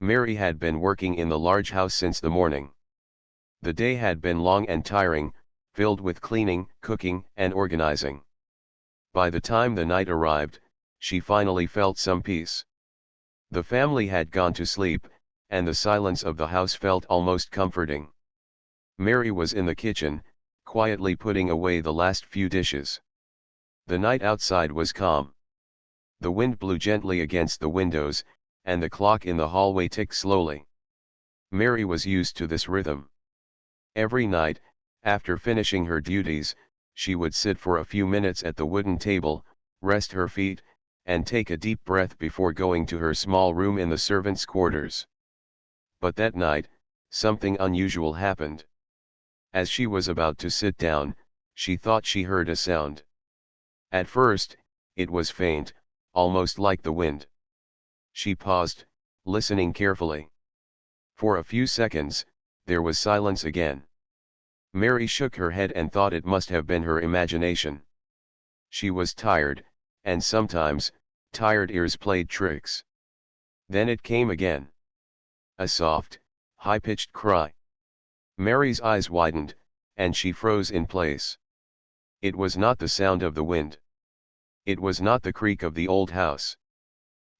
Mary had been working in the large house since the morning. The day had been long and tiring, filled with cleaning, cooking, and organizing. By the time the night arrived, she finally felt some peace. The family had gone to sleep, and the silence of the house felt almost comforting. Mary was in the kitchen, quietly putting away the last few dishes. The night outside was calm. The wind blew gently against the windows, and the clock in the hallway ticked slowly. Mary was used to this rhythm. Every night, after finishing her duties, she would sit for a few minutes at the wooden table, rest her feet, and take a deep breath before going to her small room in the servants' quarters. But that night, something unusual happened. As she was about to sit down, she thought she heard a sound. At first, it was faint, almost like the wind. She paused, listening carefully. For a few seconds, there was silence again. Mary shook her head and thought it must have been her imagination. She was tired, and sometimes, tired ears played tricks. Then it came again. A soft, high-pitched cry. Mary's eyes widened, and she froze in place. It was not the sound of the wind. It was not the creak of the old house.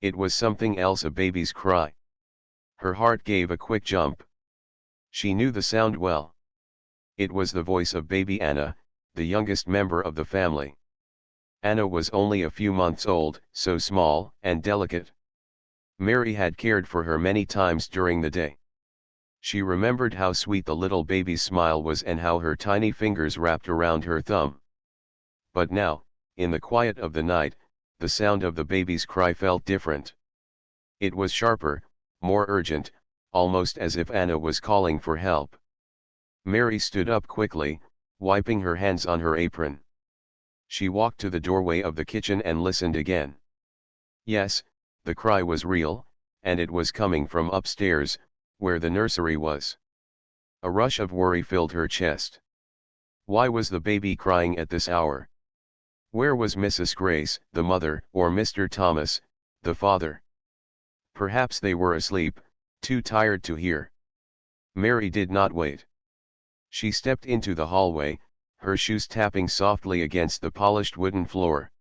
It was something else, a baby's cry. Her heart gave a quick jump. She knew the sound well. It was the voice of baby Anna, the youngest member of the family. Anna was only a few months old, so small and delicate. Mary had cared for her many times during the day. She remembered how sweet the little baby's smile was and how her tiny fingers wrapped around her thumb. But now, in the quiet of the night, the sound of the baby's cry felt different. It was sharper, more urgent, almost as if Anna was calling for help. Mary stood up quickly, wiping her hands on her apron. She walked to the doorway of the kitchen and listened again. Yes, the cry was real, and it was coming from upstairs, where the nursery was. A rush of worry filled her chest. Why was the baby crying at this hour? Where was Mrs. Grace, the mother, or Mr. Thomas, the father? Perhaps they were asleep, too tired to hear. Mary did not wait. She stepped into the hallway, her shoes tapping softly against the polished wooden floor.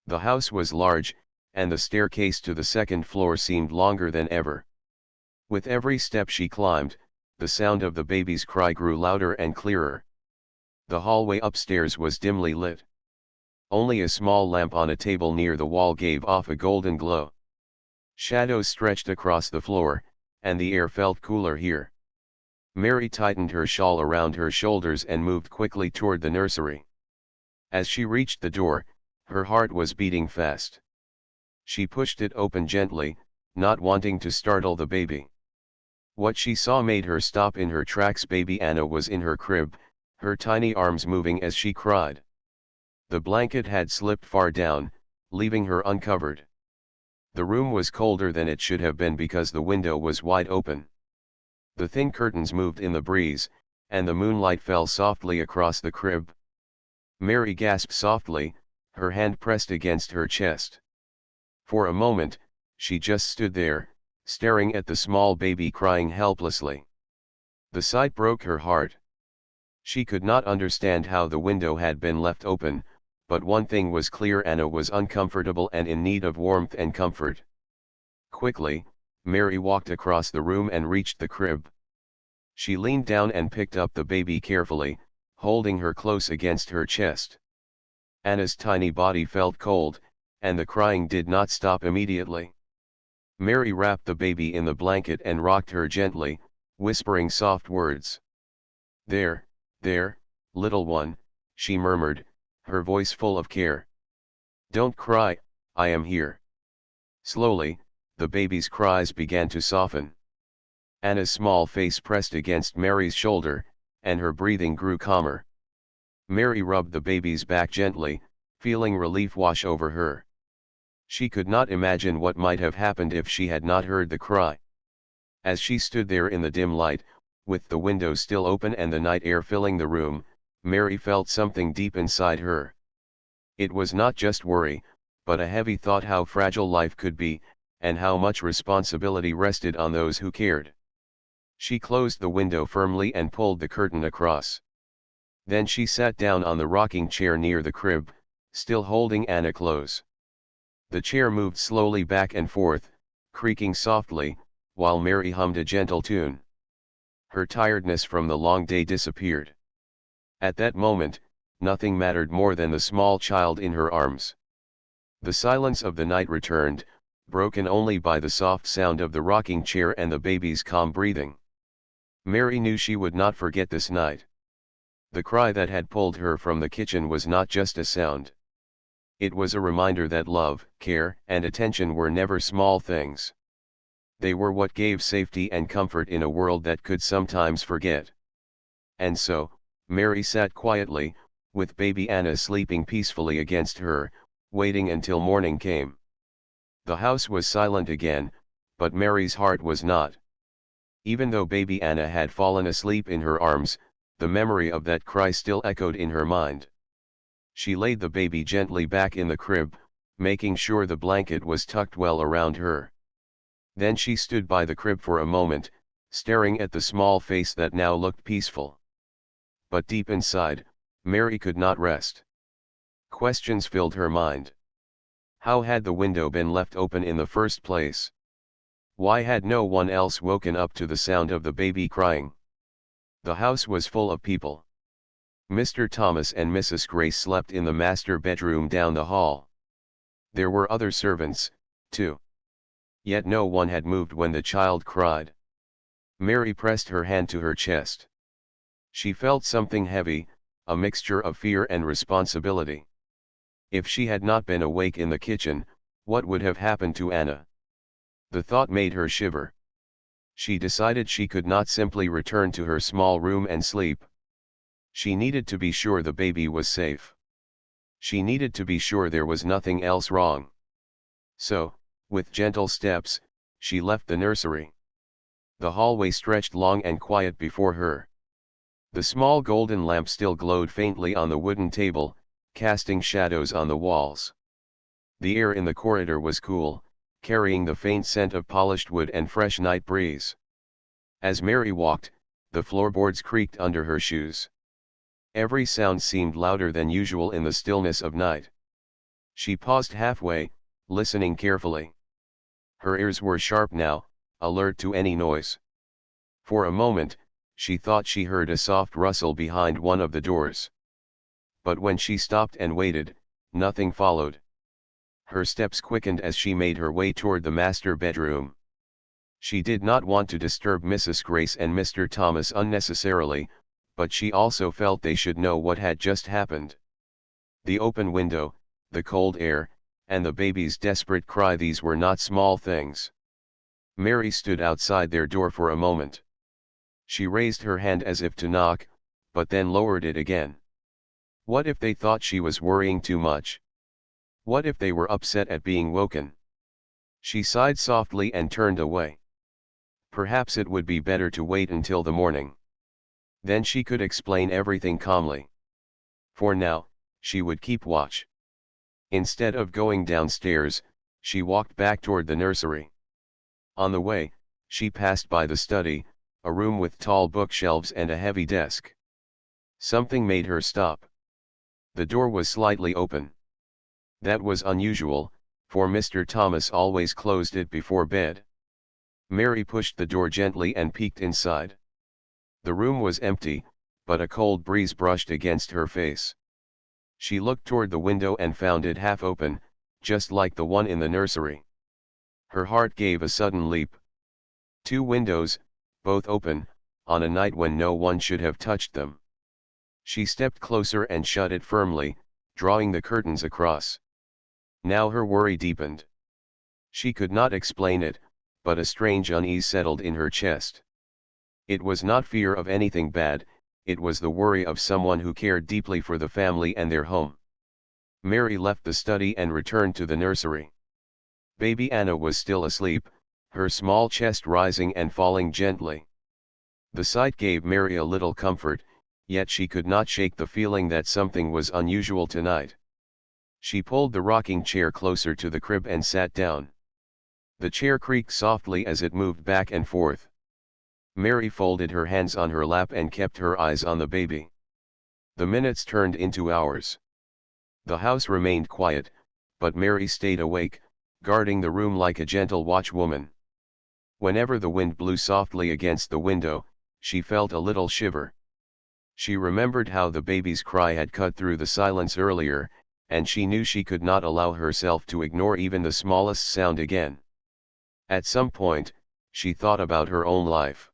The house was large, and the staircase to the second floor seemed longer than ever. With every step she climbed, the sound of the baby's cry grew louder and clearer. The hallway upstairs was dimly lit. Only a small lamp on a table near the wall gave off a golden glow. Shadows stretched across the floor, and the air felt cooler here. Mary tightened her shawl around her shoulders and moved quickly toward the nursery. As she reached the door, her heart was beating fast. She pushed it open gently, not wanting to startle the baby. What she saw made her stop in her tracks. Baby Anna was in her crib, her tiny arms moving as she cried. The blanket had slipped far down, leaving her uncovered. The room was colder than it should have been because the window was wide open. The thin curtains moved in the breeze, and the moonlight fell softly across the crib. Mary gasped softly, her hand pressed against her chest. For a moment, she just stood there, staring at the small baby crying helplessly. The sight broke her heart. She could not understand how the window had been left open, but one thing was clear: Anna was uncomfortable and in need of warmth and comfort. Quickly, Mary walked across the room and reached the crib. She leaned down and picked up the baby carefully, holding her close against her chest. Anna's tiny body felt cold, and the crying did not stop immediately. Mary wrapped the baby in the blanket and rocked her gently, whispering soft words. "There, there, little one," she murmured, her voice full of care. "Don't cry, I am here." Slowly, the baby's cries began to soften. Anna's small face pressed against Mary's shoulder, and her breathing grew calmer. Mary rubbed the baby's back gently, feeling relief wash over her. She could not imagine what might have happened if she had not heard the cry. As she stood there in the dim light, with the window still open and the night air filling the room, Mary felt something deep inside her. It was not just worry, but a heavy thought how fragile life could be, and how much responsibility rested on those who cared. She closed the window firmly and pulled the curtain across. Then she sat down on the rocking chair near the crib, still holding Anna close. The chair moved slowly back and forth, creaking softly, while Mary hummed a gentle tune. Her tiredness from the long day disappeared. At that moment, nothing mattered more than the small child in her arms. The silence of the night returned, broken only by the soft sound of the rocking chair and the baby's calm breathing. Mary knew she would not forget this night. The cry that had pulled her from the kitchen was not just a sound. It was a reminder that love, care, and attention were never small things. They were what gave safety and comfort in a world that could sometimes forget. And so, Mary sat quietly, with baby Anna sleeping peacefully against her, waiting until morning came. The house was silent again, but Mary's heart was not. Even though baby Anna had fallen asleep in her arms, the memory of that cry still echoed in her mind. She laid the baby gently back in the crib, making sure the blanket was tucked well around her. Then she stood by the crib for a moment, staring at the small face that now looked peaceful. But deep inside, Mary could not rest. Questions filled her mind. How had the window been left open in the first place? Why had no one else woken up to the sound of the baby crying? The house was full of people. Mr. Thomas and Mrs. Grace slept in the master bedroom down the hall. There were other servants, too. Yet no one had moved when the child cried. Mary pressed her hand to her chest. She felt something heavy, a mixture of fear and responsibility. If she had not been awake in the kitchen, what would have happened to Anna? The thought made her shiver. She decided she could not simply return to her small room and sleep. She needed to be sure the baby was safe. She needed to be sure there was nothing else wrong. So, with gentle steps, she left the nursery. The hallway stretched long and quiet before her. The small golden lamp still glowed faintly on the wooden table, casting shadows on the walls. The air in the corridor was cool, carrying the faint scent of polished wood and fresh night breeze. As Mary walked, the floorboards creaked under her shoes. Every sound seemed louder than usual in the stillness of night. She paused halfway, listening carefully. Her ears were sharp now, alert to any noise. For a moment, she thought she heard a soft rustle behind one of the doors. But when she stopped and waited, nothing followed. Her steps quickened as she made her way toward the master bedroom. She did not want to disturb Mrs. Grace and Mr. Thomas unnecessarily, but she also felt they should know what had just happened. The open window, the cold air, and the baby's desperate cry, these were not small things. Mary stood outside their door for a moment. She raised her hand as if to knock, but then lowered it again. What if they thought she was worrying too much? What if they were upset at being woken? She sighed softly and turned away. Perhaps it would be better to wait until the morning. Then she could explain everything calmly. For now, she would keep watch. Instead of going downstairs, she walked back toward the nursery. On the way, she passed by the study, a room with tall bookshelves and a heavy desk. Something made her stop. The door was slightly open. That was unusual, for Mr. Thomas always closed it before bed. Mary pushed the door gently and peeked inside. The room was empty, but a cold breeze brushed against her face. She looked toward the window and found it half open, just like the one in the nursery. Her heart gave a sudden leap. 2 windows, both open, on a night when no one should have touched them. She stepped closer and shut it firmly, drawing the curtains across. Now her worry deepened. She could not explain it, but a strange unease settled in her chest. It was not fear of anything bad, it was the worry of someone who cared deeply for the family and their home. Mary left the study and returned to the nursery. Baby Anna was still asleep, her small chest rising and falling gently. The sight gave Mary a little comfort, yet she could not shake the feeling that something was unusual tonight. She pulled the rocking chair closer to the crib and sat down. The chair creaked softly as it moved back and forth. Mary folded her hands on her lap and kept her eyes on the baby. The minutes turned into hours. The house remained quiet, but Mary stayed awake, guarding the room like a gentle watchwoman. Whenever the wind blew softly against the window, she felt a little shiver. She remembered how the baby's cry had cut through the silence earlier, and she knew she could not allow herself to ignore even the smallest sound again. At some point, she thought about her own life.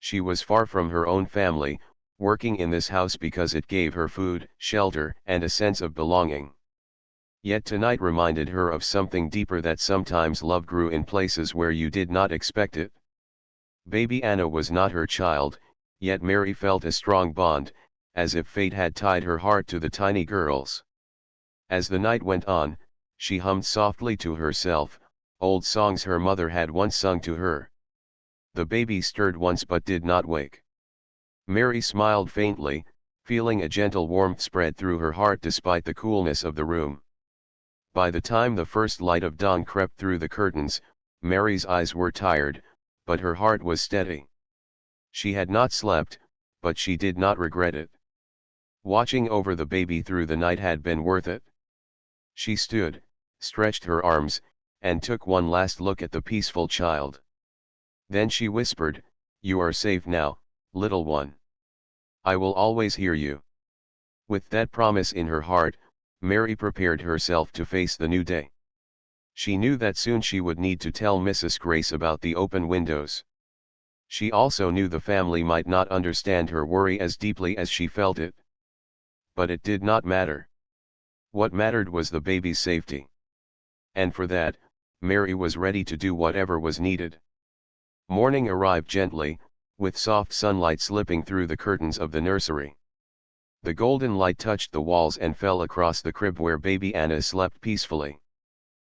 She was far from her own family, working in this house because it gave her food, shelter, and a sense of belonging. Yet tonight reminded her of something deeper, that sometimes love grew in places where you did not expect it. Baby Anna was not her child, yet Mary felt a strong bond, as if fate had tied her heart to the tiny girls. As the night went on, she hummed softly to herself, old songs her mother had once sung to her. The baby stirred once but did not wake. Mary smiled faintly, feeling a gentle warmth spread through her heart despite the coolness of the room. By the time the first light of dawn crept through the curtains, Mary's eyes were tired, but her heart was steady. She had not slept, but she did not regret it. Watching over the baby through the night had been worth it. She stood, stretched her arms, and took one last look at the peaceful child. Then she whispered, "You are safe now, little one. I will always hear you." With that promise in her heart, Mary prepared herself to face the new day. She knew that soon she would need to tell Mrs. Grace about the open windows. She also knew the family might not understand her worry as deeply as she felt it. But it did not matter. What mattered was the baby's safety. And for that, Mary was ready to do whatever was needed. Morning arrived gently, with soft sunlight slipping through the curtains of the nursery. The golden light touched the walls and fell across the crib where baby Anna slept peacefully.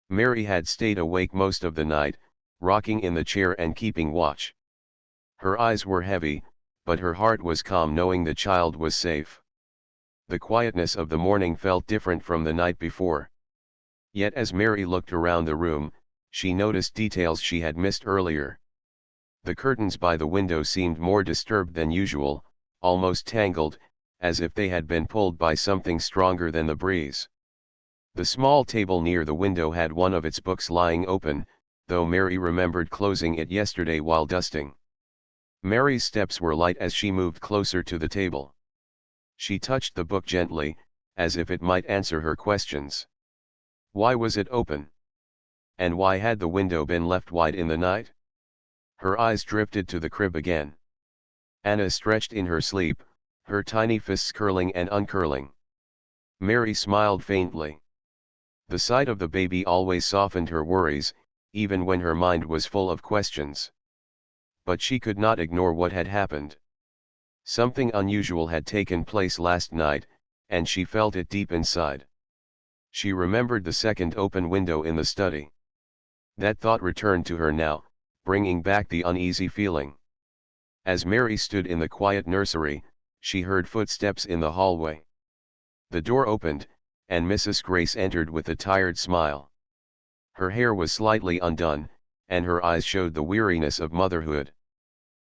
Mary had stayed awake most of the night, rocking in the chair and keeping watch. Her eyes were heavy, but her heart was calm knowing the child was safe. The quietness of the morning felt different from the night before. Yet as Mary looked around the room, she noticed details she had missed earlier. The curtains by the window seemed more disturbed than usual, almost tangled, as if they had been pulled by something stronger than the breeze. The small table near the window had one of its books lying open, though Mary remembered closing it yesterday while dusting. Mary's steps were light as she moved closer to the table. She touched the book gently, as if it might answer her questions. Why was it open? And why had the window been left wide in the night? Her eyes drifted to the crib again. Anna stretched in her sleep, her tiny fists curling and uncurling. Mary smiled faintly. The sight of the baby always softened her worries, even when her mind was full of questions. But she could not ignore what had happened. Something unusual had taken place last night, and she felt it deep inside. She remembered the second open window in the study. That thought returned to her now, bringing back the uneasy feeling. As Mary stood in the quiet nursery, she heard footsteps in the hallway. The door opened, and Mrs. Grace entered with a tired smile. Her hair was slightly undone, and her eyes showed the weariness of motherhood.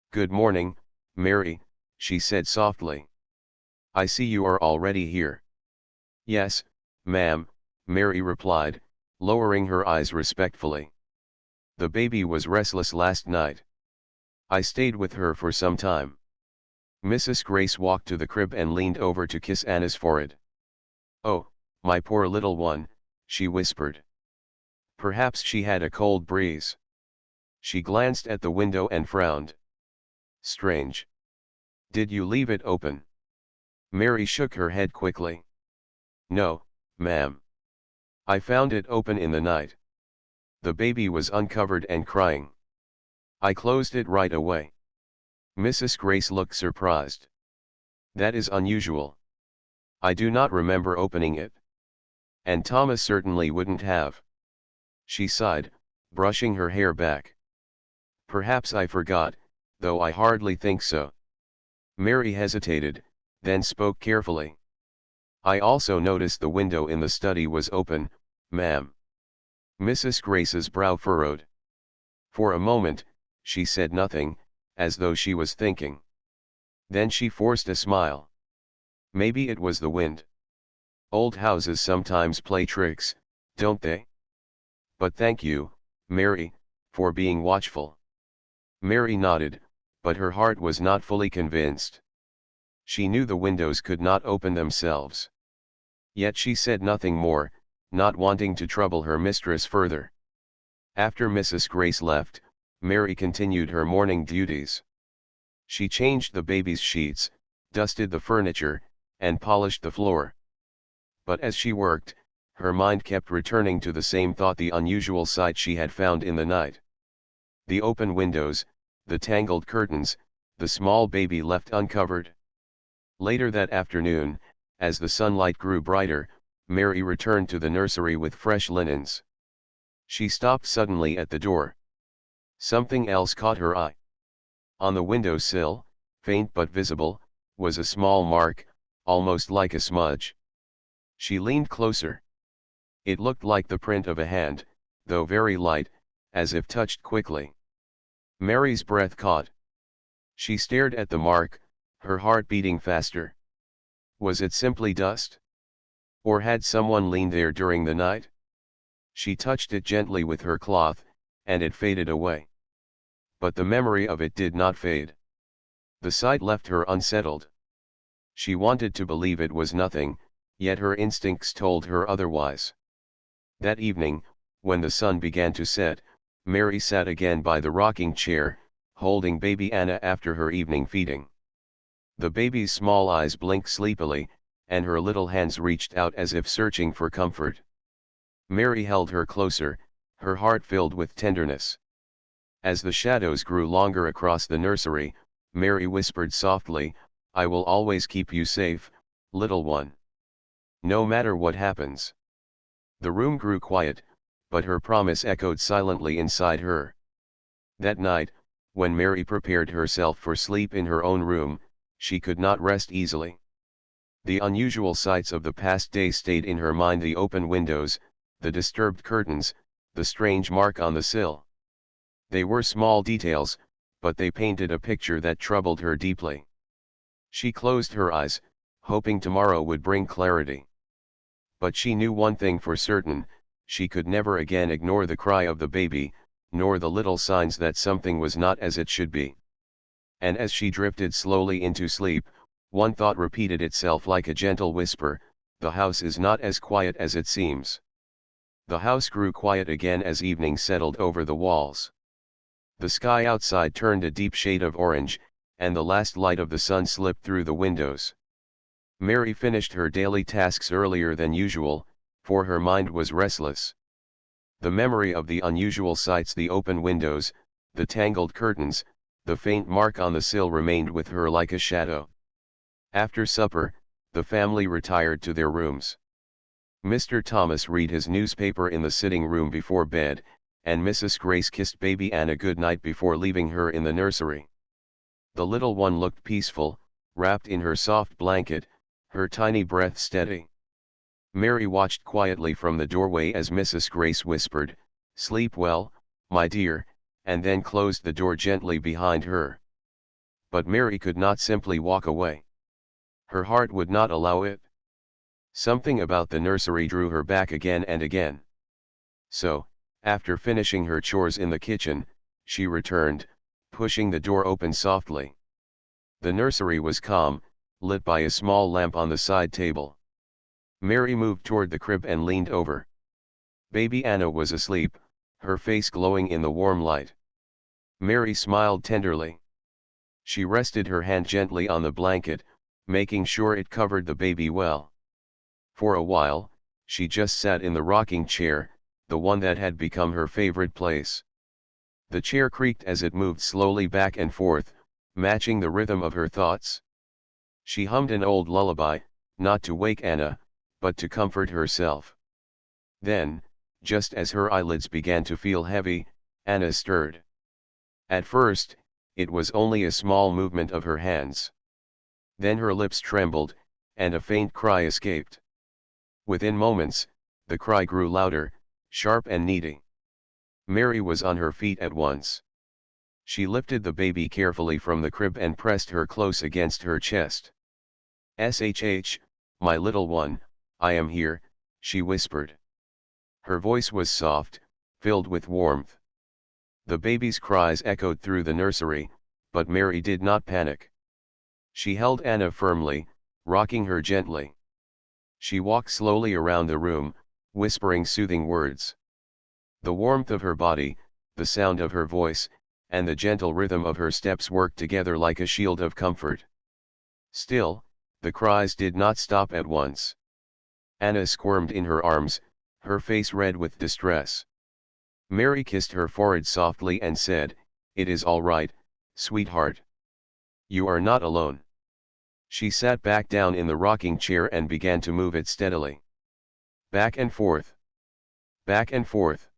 "Good morning, Mary," she said softly. "I see you are already here." "Yes, ma'am," Mary replied, lowering her eyes respectfully. "The baby was restless last night. I stayed with her for some time." Mrs. Grace walked to the crib and leaned over to kiss Anna's forehead. "Oh, my poor little one," she whispered. Perhaps she had a cold breeze. She glanced at the window and frowned. "Strange. Did you leave it open?" Mary shook her head quickly. "No, ma'am. I found it open in the night. The baby was uncovered and crying. I closed it right away." Mrs. Grace looked surprised. "That is unusual. I do not remember opening it. And Thomas certainly wouldn't have." She sighed, brushing her hair back. "Perhaps I forgot, though I hardly think so." Mary hesitated, then spoke carefully. "I also noticed the window in the study was open, ma'am." Mrs. Grace's brow furrowed. For a moment, she said nothing, as though she was thinking. Then she forced a smile. Maybe it was the wind. Old houses sometimes play tricks, don't they? But thank you, Mary, for being watchful. Mary nodded, but her heart was not fully convinced. She knew the windows could not open themselves. Yet she said nothing more, not wanting to trouble her mistress further. After Mrs. Grace left, Mary continued her morning duties. She changed the baby's sheets, dusted the furniture, and polished the floor. But as she worked, her mind kept returning to the same thought, the unusual sight she had found in the night. The open windows, the tangled curtains, the small baby left uncovered. Later that afternoon, as the sunlight grew brighter, Mary returned to the nursery with fresh linens. She stopped suddenly at the door. Something else caught her eye. On the window sill, faint but visible, was a small mark, almost like a smudge. She leaned closer. It looked like the print of a hand, though very light, as if touched quickly. Mary's breath caught. She stared at the mark, her heart beating faster. Was it simply dust? Or had someone leaned there during the night? She touched it gently with her cloth, and it faded away. But the memory of it did not fade. The sight left her unsettled. She wanted to believe it was nothing, yet her instincts told her otherwise. That evening, when the sun began to set, Mary sat again by the rocking chair, holding baby Anna after her evening feeding. The baby's small eyes blinked sleepily, and her little hands reached out as if searching for comfort. Mary held her closer, her heart filled with tenderness. As the shadows grew longer across the nursery, Mary whispered softly, "I will always keep you safe, little one. No matter what happens." The room grew quiet, but her promise echoed silently inside her. That night, when Mary prepared herself for sleep in her own room, she could not rest easily. The unusual sights of the past day stayed in her mind: the open windows, the disturbed curtains, the strange mark on the sill. They were small details, but they painted a picture that troubled her deeply. She closed her eyes, hoping tomorrow would bring clarity. But she knew one thing for certain: she could never again ignore the cry of the baby, nor the little signs that something was not as it should be. And as she drifted slowly into sleep, one thought repeated itself like a gentle whisper: the house is not as quiet as it seems. The house grew quiet again as evening settled over the walls. The sky outside turned a deep shade of orange, and the last light of the sun slipped through the windows. Mary finished her daily tasks earlier than usual, for her mind was restless. The memory of the unusual sights, the open windows, the tangled curtains, the faint mark on the sill remained with her like a shadow. After supper, the family retired to their rooms. Mr. Thomas read his newspaper in the sitting room before bed, and Mrs. Grace kissed baby Anna good night before leaving her in the nursery. The little one looked peaceful, wrapped in her soft blanket, her tiny breath steady. Mary watched quietly from the doorway as Mrs. Grace whispered, "Sleep well, my dear," and then closed the door gently behind her. But Mary could not simply walk away. Her heart would not allow it. Something about the nursery drew her back again and again. So, after finishing her chores in the kitchen, she returned, pushing the door open softly. The nursery was calm, lit by a small lamp on the side table. Mary moved toward the crib and leaned over. Baby Anna was asleep, her face glowing in the warm light. Mary smiled tenderly. She rested her hand gently on the blanket, making sure it covered the baby well. For a while, she just sat in the rocking chair, the one that had become her favorite place. The chair creaked as it moved slowly back and forth, matching the rhythm of her thoughts. She hummed an old lullaby, not to wake Anna, but to comfort herself. Then, just as her eyelids began to feel heavy, Anna stirred. At first, it was only a small movement of her hands. Then her lips trembled, and a faint cry escaped. Within moments, the cry grew louder, sharp and needy. Mary was on her feet at once. She lifted the baby carefully from the crib and pressed her close against her chest. "Shh, my little one, I am here," she whispered. Her voice was soft, filled with warmth. The baby's cries echoed through the nursery, but Mary did not panic. She held Anna firmly, rocking her gently. She walked slowly around the room, whispering soothing words. The warmth of her body, the sound of her voice, and the gentle rhythm of her steps worked together like a shield of comfort. Still, the cries did not stop at once. Anna squirmed in her arms, her face red with distress. Mary kissed her forehead softly and said, "It is all right, sweetheart. You are not alone." She sat back down in the rocking chair and began to move it steadily. Back and forth. Back and forth.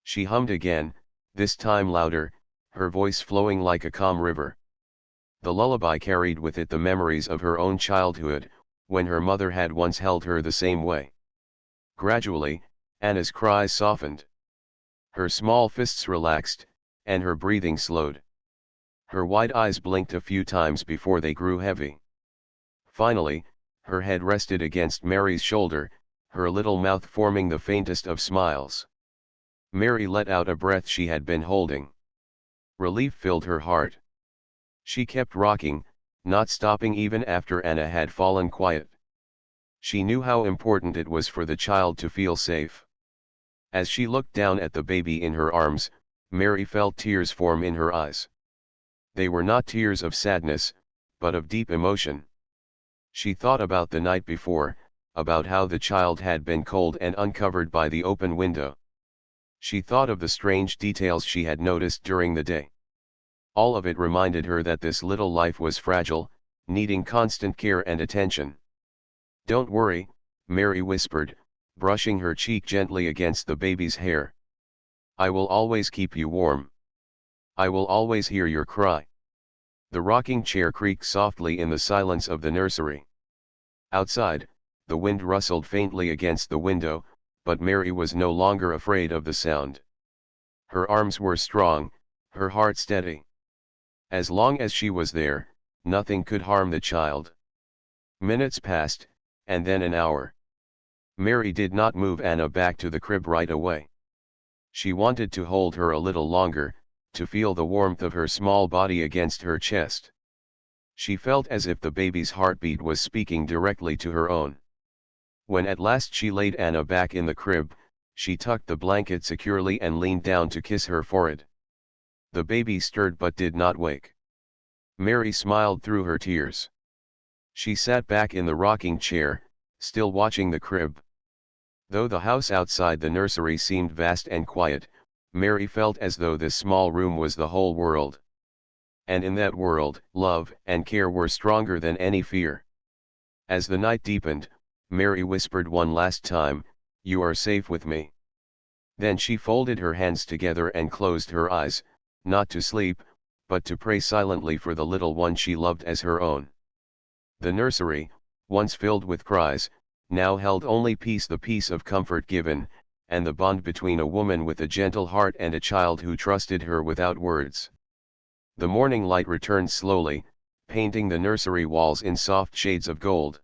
She hummed again, this time louder, her voice flowing like a calm river. The lullaby carried with it the memories of her own childhood, when her mother had once held her the same way. Gradually, Anna's cries softened. Her small fists relaxed, and her breathing slowed. Her wide eyes blinked a few times before they grew heavy. Finally, her head rested against Mary's shoulder, her little mouth forming the faintest of smiles. Mary let out a breath she had been holding. Relief filled her heart. She kept rocking, not stopping even after Anna had fallen quiet. She knew how important it was for the child to feel safe. As she looked down at the baby in her arms, Mary felt tears form in her eyes. They were not tears of sadness, but of deep emotion. She thought about the night before, about how the child had been cold and uncovered by the open window. She thought of the strange details she had noticed during the day. All of it reminded her that this little life was fragile, needing constant care and attention. "Don't worry," Mary whispered, brushing her cheek gently against the baby's hair. "I will always keep you warm. I will always hear your cry." The rocking chair creaked softly in the silence of the nursery. Outside, the wind rustled faintly against the window, but Mary was no longer afraid of the sound. Her arms were strong, her heart steady. As long as she was there, nothing could harm the child. Minutes passed, and then an hour. Mary did not move Anna back to the crib right away. She wanted to hold her a little longer, to feel the warmth of her small body against her chest. She felt as if the baby's heartbeat was speaking directly to her own. When at last she laid Anna back in the crib, she tucked the blanket securely and leaned down to kiss her forehead. The baby stirred but did not wake. Mary smiled through her tears. She sat back in the rocking chair, still watching the crib. Though the house outside the nursery seemed vast and quiet, Mary felt as though this small room was the whole world. And in that world, love and care were stronger than any fear. As the night deepened, Mary whispered one last time, "You are safe with me." Then she folded her hands together and closed her eyes, not to sleep, but to pray silently for the little one she loved as her own. The nursery, once filled with cries, now held only peace, the peace of comfort given, and the bond between a woman with a gentle heart and a child who trusted her without words. The morning light returned slowly, painting the nursery walls in soft shades of gold.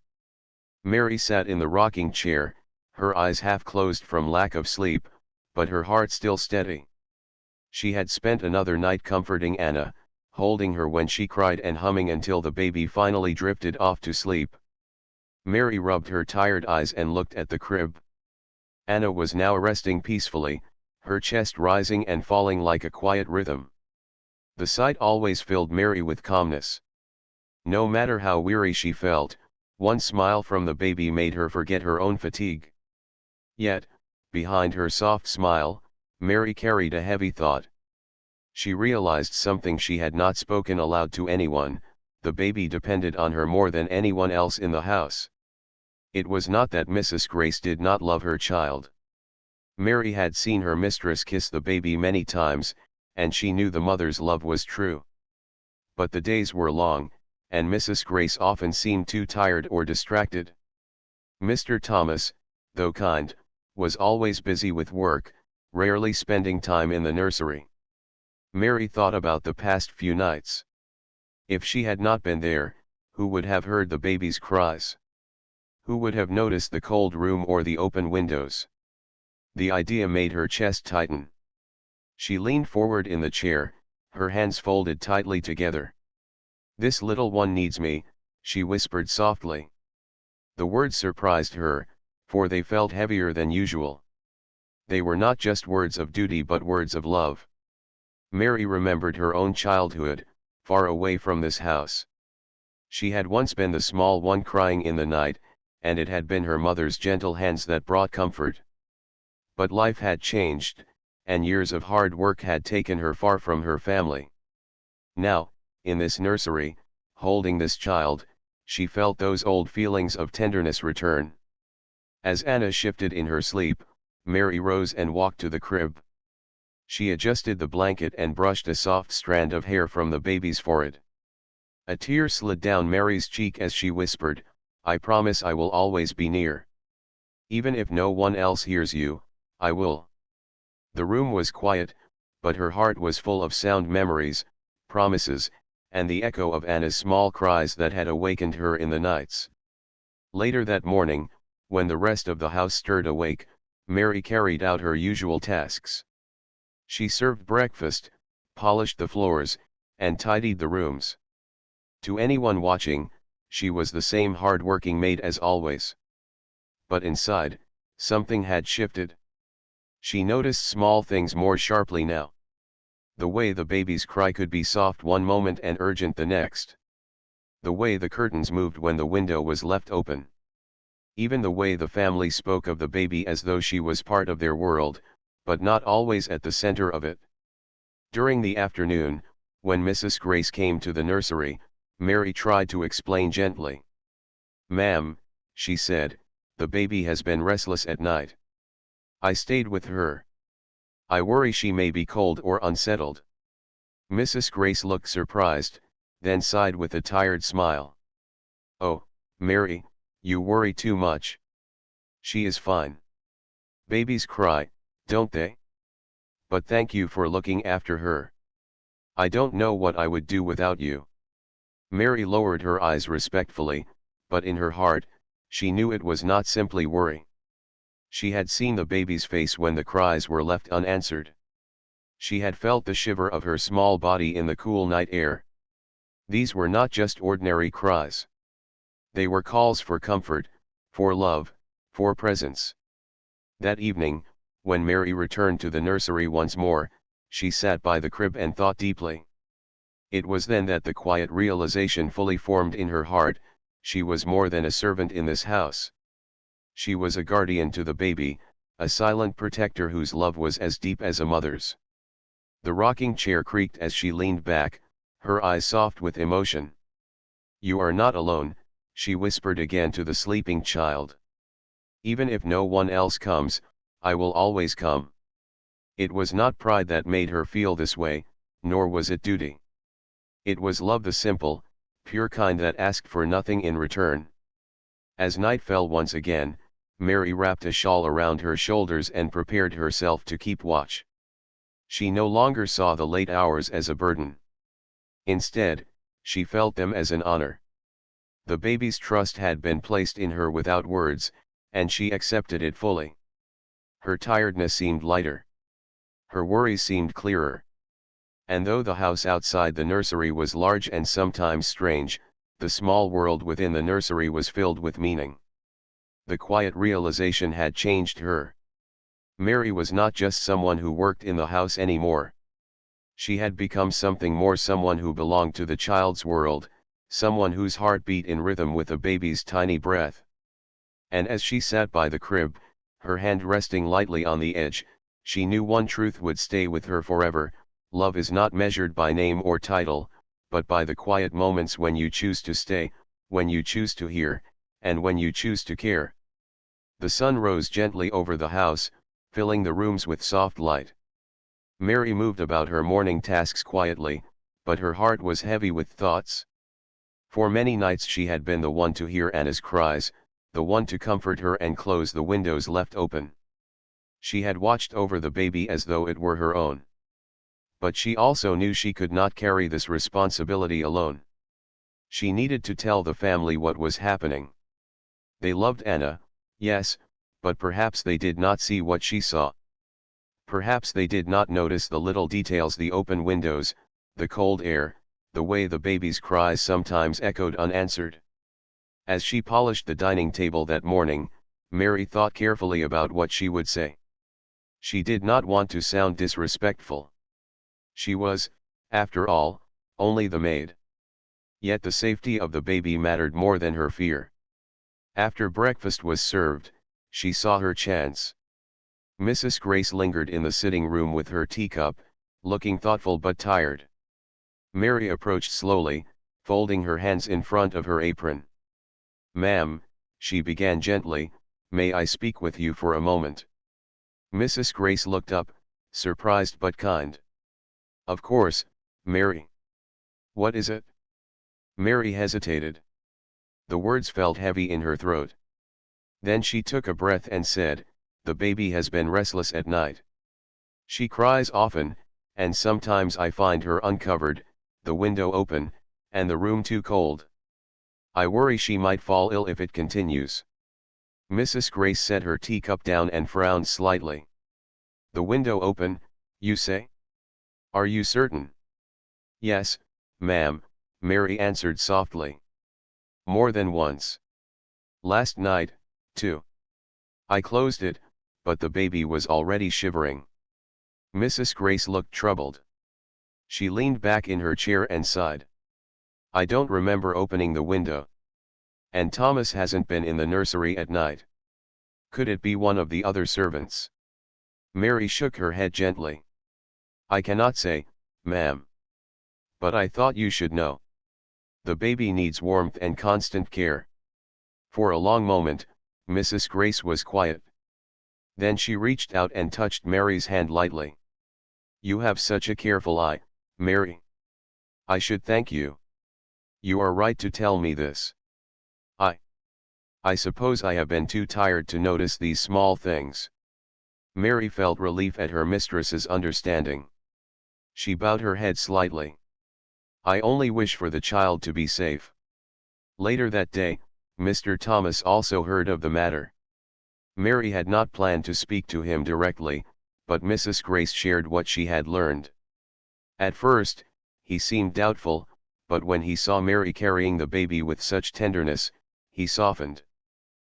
Mary sat in the rocking chair, her eyes half closed from lack of sleep, but her heart still steady. She had spent another night comforting Anna, holding her when she cried and humming until the baby finally drifted off to sleep. Mary rubbed her tired eyes and looked at the crib. Anna was now resting peacefully, her chest rising and falling like a quiet rhythm. The sight always filled Mary with calmness. No matter how weary she felt, one smile from the baby made her forget her own fatigue. Yet, behind her soft smile, Mary carried a heavy thought. She realized something she had not spoken aloud to anyone: the baby depended on her more than anyone else in the house. It was not that Mrs. Grace did not love her child. Mary had seen her mistress kiss the baby many times, and she knew the mother's love was true. But the days were long, and Mrs. Grace often seemed too tired or distracted. Mr. Thomas, though kind, was always busy with work, rarely spending time in the nursery. Mary thought about the past few nights. If she had not been there, who would have heard the baby's cries? Who would have noticed the cold room or the open windows? The idea made her chest tighten. She leaned forward in the chair, her hands folded tightly together. "This little one needs me," she whispered softly. The words surprised her, for they felt heavier than usual. They were not just words of duty but words of love. Mary remembered her own childhood, far away from this house. She had once been the small one crying in the night, and it had been her mother's gentle hands that brought comfort. But life had changed, and years of hard work had taken her far from her family. Now, in this nursery, holding this child, she felt those old feelings of tenderness return. As Anna shifted in her sleep, Mary rose and walked to the crib. She adjusted the blanket and brushed a soft strand of hair from the baby's forehead. A tear slid down Mary's cheek as she whispered, "I promise I will always be near. Even if no one else hears you, I will." The room was quiet, but her heart was full of sound memories, promises, and the echo of Anna's small cries that had awakened her in the nights. Later that morning, when the rest of the house stirred awake, Mary carried out her usual tasks. She served breakfast, polished the floors, and tidied the rooms. To anyone watching, she was the same hard-working maid as always. But inside, something had shifted. She noticed small things more sharply now. The way the baby's cry could be soft one moment and urgent the next. The way the curtains moved when the window was left open. Even the way the family spoke of the baby as though she was part of their world, but not always at the center of it. During the afternoon, when Mrs. Grace came to the nursery, Mary tried to explain gently. "Ma'am," she said, "the baby has been restless at night. I stayed with her. I worry she may be cold or unsettled." Mrs. Grace looked surprised, then sighed with a tired smile. "Oh, Mary, you worry too much. She is fine. Babies cry, don't they? But thank you for looking after her. I don't know what I would do without you." Mary lowered her eyes respectfully, but in her heart, she knew it was not simply worry. She had seen the baby's face when the cries were left unanswered. She had felt the shiver of her small body in the cool night air. These were not just ordinary cries. They were calls for comfort, for love, for presence. That evening, when Mary returned to the nursery once more, she sat by the crib and thought deeply. It was then that the quiet realization fully formed in her heart: she was more than a servant in this house. She was a guardian to the baby, a silent protector whose love was as deep as a mother's. The rocking chair creaked as she leaned back, her eyes soft with emotion. "You are not alone," she whispered again to the sleeping child. "Even if no one else comes, I will always come." It was not pride that made her feel this way, nor was it duty. It was love, the simple, pure kind that asked for nothing in return. As night fell once again, Mary wrapped a shawl around her shoulders and prepared herself to keep watch. She no longer saw the late hours as a burden. Instead, she felt them as an honor. The baby's trust had been placed in her without words, and she accepted it fully. Her tiredness seemed lighter. Her worries seemed clearer. And though the house outside the nursery was large and sometimes strange, the small world within the nursery was filled with meaning. The quiet realization had changed her. Mary was not just someone who worked in the house anymore. She had become something more, someone who belonged to the child's world, someone whose heart beat in rhythm with a baby's tiny breath. And as she sat by the crib, her hand resting lightly on the edge, she knew one truth would stay with her forever: love is not measured by name or title, but by the quiet moments when you choose to stay, when you choose to hear, and when you choose to care. The sun rose gently over the house, filling the rooms with soft light. Mary moved about her morning tasks quietly, but her heart was heavy with thoughts. For many nights she had been the one to hear Anna's cries, the one to comfort her and close the windows left open. She had watched over the baby as though it were her own. But she also knew she could not carry this responsibility alone. She needed to tell the family what was happening. They loved Anna, yes, but perhaps they did not see what she saw. Perhaps they did not notice the little details: the open windows, the cold air, the way the baby's cries sometimes echoed unanswered. As she polished the dining table that morning, Mary thought carefully about what she would say. She did not want to sound disrespectful. She was, after all, only the maid. Yet the safety of the baby mattered more than her fear. After breakfast was served, she saw her chance. Mrs. Grace lingered in the sitting room with her teacup, looking thoughtful but tired. Mary approached slowly, folding her hands in front of her apron. "Ma'am," she began gently, "may I speak with you for a moment?" Mrs. Grace looked up, surprised but kind. "Of course, Mary. What is it?" Mary hesitated. The words felt heavy in her throat. Then she took a breath and said, "The baby has been restless at night. She cries often, and sometimes I find her uncovered, the window open, and the room too cold. I worry she might fall ill if it continues." Mrs. Grace set her teacup down and frowned slightly. "The window open, you say? Are you certain?" "Yes, ma'am," Mary answered softly. "More than once. Last night, too. I closed it, but the baby was already shivering." Mrs. Grace looked troubled. She leaned back in her chair and sighed. "I don't remember opening the window. And Thomas hasn't been in the nursery at night. Could it be one of the other servants?" Mary shook her head gently. "I cannot say, ma'am. But I thought you should know. The baby needs warmth and constant care." For a long moment, Mrs. Grace was quiet. Then she reached out and touched Mary's hand lightly. "You have such a careful eye, Mary. I should thank you. You are right to tell me this. I suppose I have been too tired to notice these small things." Mary felt relief at her mistress's understanding. She bowed her head slightly. "I only wish for the child to be safe." Later that day, Mr. Thomas also heard of the matter. Mary had not planned to speak to him directly, but Mrs. Grace shared what she had learned. At first, he seemed doubtful, but when he saw Mary carrying the baby with such tenderness, he softened.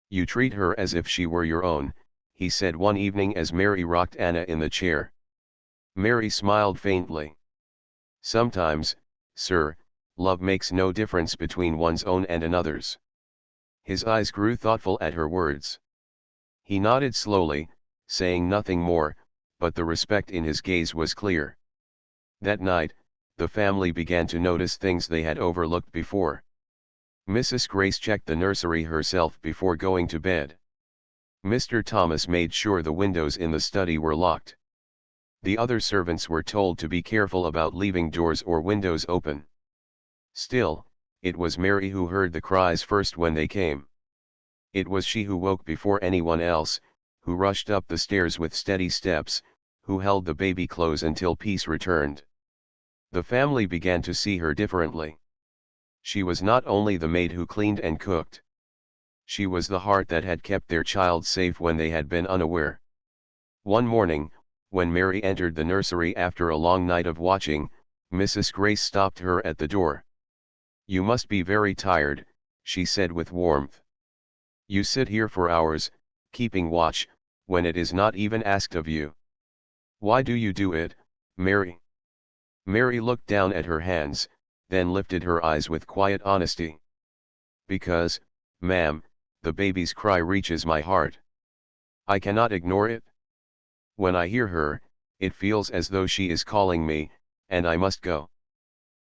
"You treat her as if she were your own," he said one evening as Mary rocked Anna in the chair. Mary smiled faintly. "Sometimes, sir, love makes no difference between one's own and another's." His eyes grew thoughtful at her words. He nodded slowly, saying nothing more, but the respect in his gaze was clear. That night, the family began to notice things they had overlooked before. Mrs. Grace checked the nursery herself before going to bed. Mr. Thomas made sure the windows in the study were locked. The other servants were told to be careful about leaving doors or windows open. Still, it was Mary who heard the cries first when they came. It was she who woke before anyone else, who rushed up the stairs with steady steps, who held the baby close until peace returned. The family began to see her differently. She was not only the maid who cleaned and cooked. She was the heart that had kept their child safe when they had been unaware. One morning, when Mary entered the nursery after a long night of watching, Mrs. Grace stopped her at the door. "You must be very tired," she said with warmth. "You sit here for hours, keeping watch, when it is not even asked of you. Why do you do it, Mary?" Mary looked down at her hands, then lifted her eyes with quiet honesty. "Because, ma'am, the baby's cry reaches my heart. I cannot ignore it. When I hear her, it feels as though she is calling me, and I must go."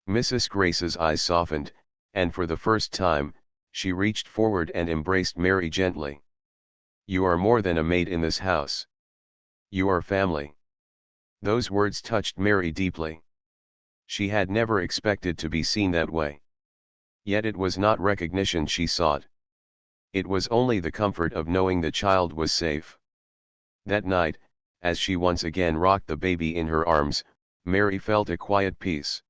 Mrs. Grace's eyes softened, and for the first time, she reached forward and embraced Mary gently. "You are more than a maid in this house. You are family." Those words touched Mary deeply. She had never expected to be seen that way. Yet it was not recognition she sought. It was only the comfort of knowing the child was safe. That night, as she once again rocked the baby in her arms, Mary felt a quiet peace.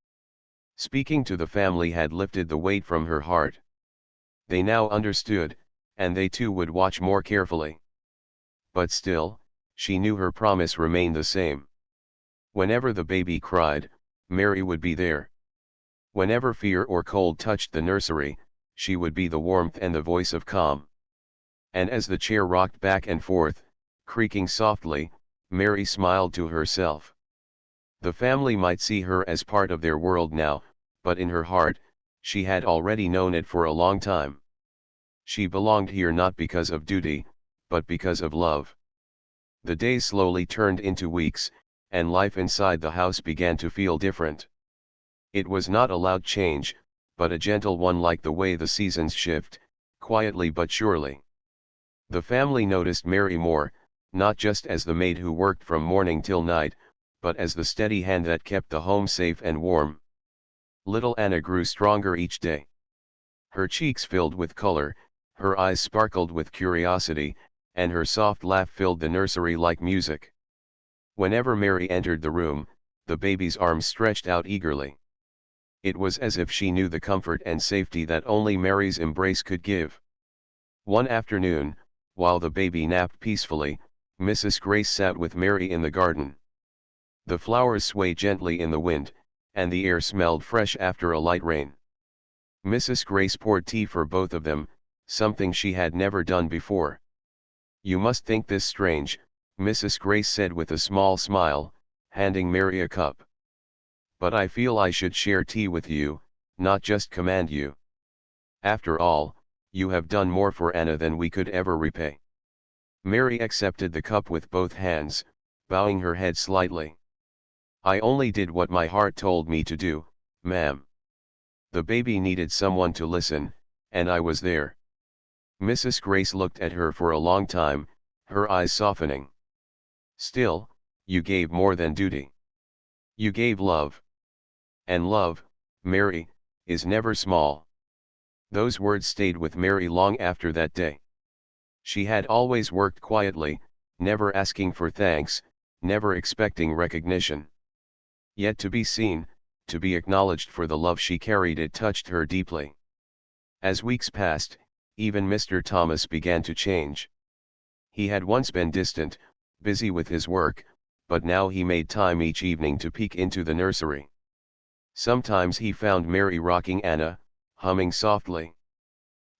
Speaking to the family had lifted the weight from her heart. They now understood, and they too would watch more carefully. But still, she knew her promise remained the same. Whenever the baby cried, Mary would be there. Whenever fear or cold touched the nursery, she would be the warmth and the voice of calm. And as the chair rocked back and forth, creaking softly, Mary smiled to herself. The family might see her as part of their world now, but in her heart, she had already known it for a long time. She belonged here not because of duty, but because of love. The days slowly turned into weeks, and life inside the house began to feel different. It was not a loud change, but a gentle one, like the way the seasons shift, quietly but surely. The family noticed Mary more, not just as the maid who worked from morning till night, but as the steady hand that kept the home safe and warm. Little Anna grew stronger each day. Her cheeks filled with color, her eyes sparkled with curiosity, and her soft laugh filled the nursery like music. Whenever Mary entered the room, the baby's arms stretched out eagerly. It was as if she knew the comfort and safety that only Mary's embrace could give. One afternoon, while the baby napped peacefully, Mrs. Grace sat with Mary in the garden. The flowers swayed gently in the wind, and the air smelled fresh after a light rain. Mrs. Grace poured tea for both of them, something she had never done before. "You must think this strange," Mrs. Grace said with a small smile, handing Mary a cup. "But I feel I should share tea with you, not just command you. After all, you have done more for Anna than we could ever repay." Mary accepted the cup with both hands, bowing her head slightly. "I only did what my heart told me to do, ma'am. The baby needed someone to listen, and I was there." Mrs. Grace looked at her for a long time, her eyes softening. "Still, you gave more than duty. You gave love. And love, Mary, is never small." Those words stayed with Mary long after that day. She had always worked quietly, never asking for thanks, never expecting recognition. Yet to be seen, to be acknowledged for the love she carried, it touched her deeply. As weeks passed, even Mr. Thomas began to change. He had once been distant, busy with his work, but now he made time each evening to peek into the nursery. Sometimes he found Mary rocking Anna, humming softly.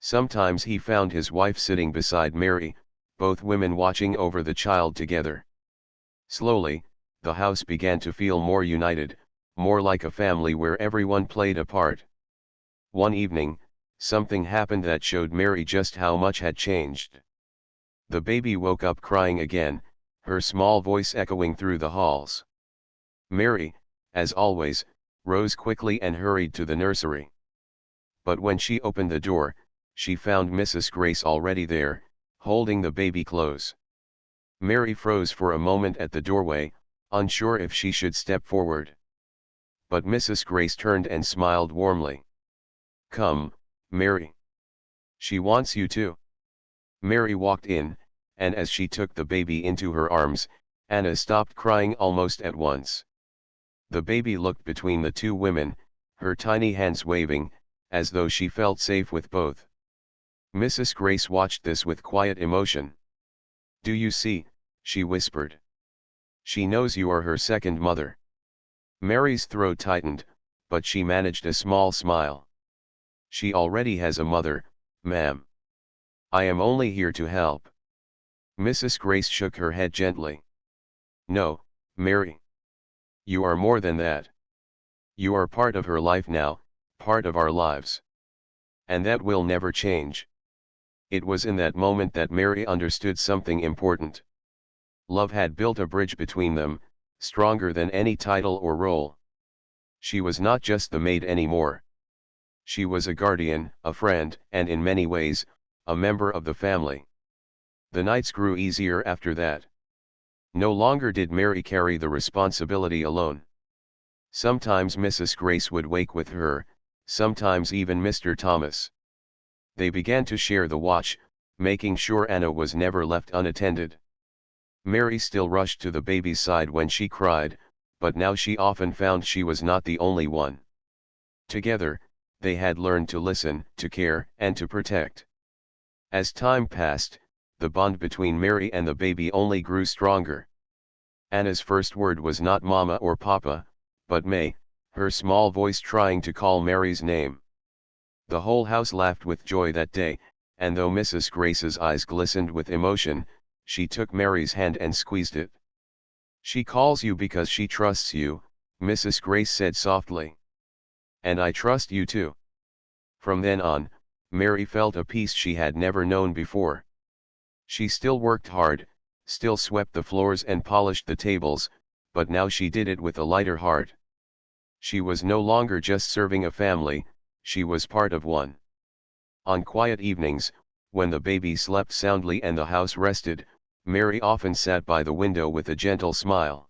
Sometimes he found his wife sitting beside Mary, both women watching over the child together. Slowly, the house began to feel more united, more like a family where everyone played a part. One evening, something happened that showed Mary just how much had changed. The baby woke up crying again, her small voice echoing through the halls. Mary, as always, rose quickly and hurried to the nursery. But when she opened the door, she found Mrs. Grace already there, holding the baby close. Mary froze for a moment at the doorway, unsure if she should step forward. But Mrs. Grace turned and smiled warmly. "Come, Mary. She wants you to." Mary walked in, and as she took the baby into her arms, Anna stopped crying almost at once. The baby looked between the two women, her tiny hands waving, as though she felt safe with both. Mrs. Grace watched this with quiet emotion. "Do you see?" she whispered. "She knows you are her second mother." Mary's throat tightened, but she managed a small smile. "She already has a mother, ma'am. I am only here to help." Mrs. Grace shook her head gently. "No, Mary. You are more than that. You are part of her life now, part of our lives. And that will never change." It was in that moment that Mary understood something important. Love had built a bridge between them, stronger than any title or role. She was not just the maid anymore. She was a guardian, a friend, and in many ways, a member of the family. The nights grew easier after that. No longer did Mary carry the responsibility alone. Sometimes Mrs. Grace would wake with her, sometimes even Mr. Thomas. They began to share the watch, making sure Anna was never left unattended. Mary still rushed to the baby's side when she cried, but now she often found she was not the only one. Together, they had learned to listen, to care, and to protect. As time passed, the bond between Mary and the baby only grew stronger. Anna's first word was not Mama or Papa, but May, her small voice trying to call Mary's name. The whole house laughed with joy that day, and though Mrs. Grace's eyes glistened with emotion, she took Mary's hand and squeezed it. "She calls you because she trusts you," Mrs. Grace said softly. "And I trust you too." From then on, Mary felt a peace she had never known before. She still worked hard, still swept the floors and polished the tables, but now she did it with a lighter heart. She was no longer just serving a family, she was part of one. On quiet evenings, when the baby slept soundly and the house rested, Mary often sat by the window with a gentle smile.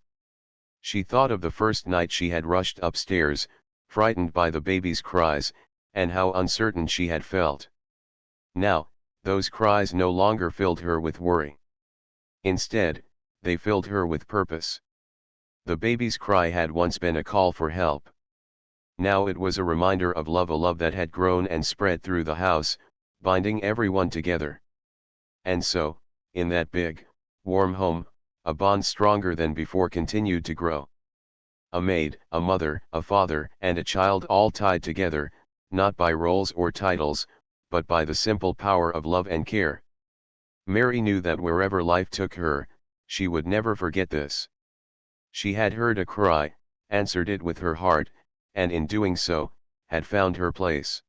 She thought of the first night she had rushed upstairs, frightened by the baby's cries, and how uncertain she had felt. Now, those cries no longer filled her with worry. Instead, they filled her with purpose. The baby's cry had once been a call for help. Now it was a reminder of love, a love that had grown and spread through the house, binding everyone together. And so, in that big, warm home, a bond stronger than before continued to grow. A maid, a mother, a father, and a child, all tied together, not by roles or titles, but by the simple power of love and care. Mary knew that wherever life took her, she would never forget this. She had heard a cry, answered it with her heart, and in doing so, had found her place.